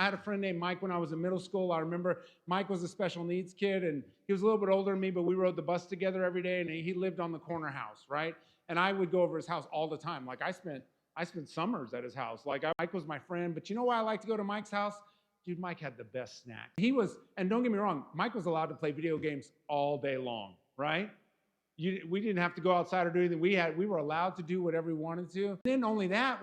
I had a friend named Mike when I was in middle school. I remember Mike was a special needs kid, and he was a little bit older than me, but we rode the bus together every day, and he lived on the corner house, right? And I would go over his house all the time. Like I spent summers at his house. Like Mike was my friend, but you know why I like to go to Mike's house? Dude, Mike had the best snack. And don't get me wrong, Mike was allowed to play video games all day long, right? We didn't have to go outside or do anything. We were allowed to do whatever we wanted to. Then only that,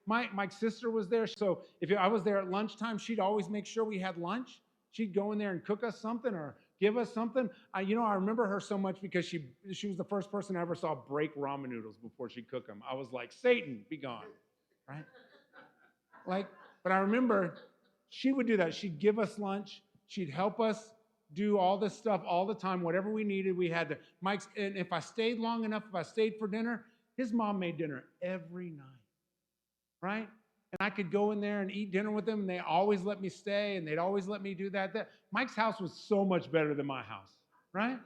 Mike's sister was there. So if I was there at lunchtime, she'd always make sure we had lunch. She'd go in there and cook us something or give us something. I remember her so much because she was the first person I ever saw break ramen noodles before she cooked them. I was like, Satan, be gone, right? But I remember she would do that. She'd give us lunch. She'd help us do all this stuff all the time. Whatever we needed, we had to. And if I stayed long enough, if I stayed for dinner, his mom made dinner every night, right? And I could go in there and eat dinner with them, and they always let me stay, and they'd always let me do that. Mike's house was so much better than my house, right?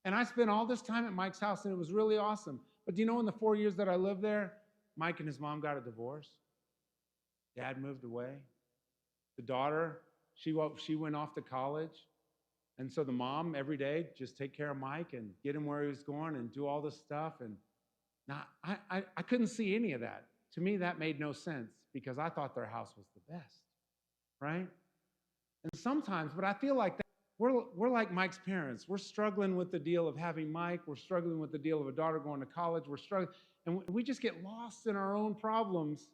And I spent all this time at Mike's house, and it was really awesome. But do you know, in the 4 years that I lived there, Mike and his mom got a divorce. Dad moved away. The daughter, she went off to college. And so the mom every day just take care of Mike and get him where he was going and do all this stuff. And now I couldn't see any of that. To me, that made no sense because I thought their house was the best, right? And sometimes, but I feel like that we're like Mike's parents. We're struggling with the deal of having Mike. We're struggling with the deal of a daughter going to college. We're struggling. And we just get lost in our own problems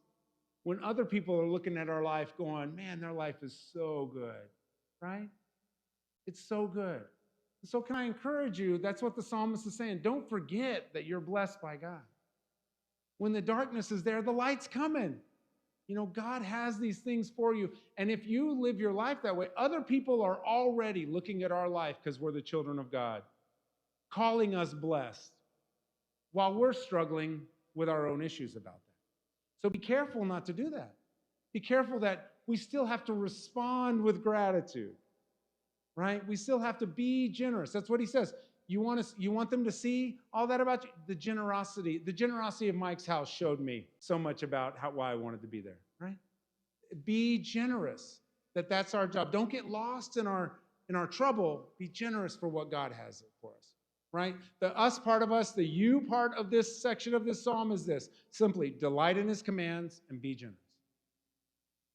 when other people are looking at our life going, man, their life is so good, right? It's so good. So can I encourage you? That's what the psalmist is saying. Don't forget that you're blessed by God. When the darkness is there, the light's coming. God has these things for you. And if you live your life that way, other people are already looking at our life because we're the children of God, calling us blessed, while we're struggling with our own issues about that. So be careful not to do that. Be careful that we still have to respond with gratitude, right? We still have to be generous. That's what he says. You want them to see all that about you? The generosity of Mike's house showed me so much about why I wanted to be there, right? Be generous. That's our job. Don't get lost in our trouble. Be generous for what God has for us, right? The us part of us, the you part of this section of this psalm is this: simply delight in his commands and be generous.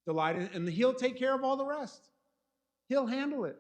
And he'll take care of all the rest. He'll handle it.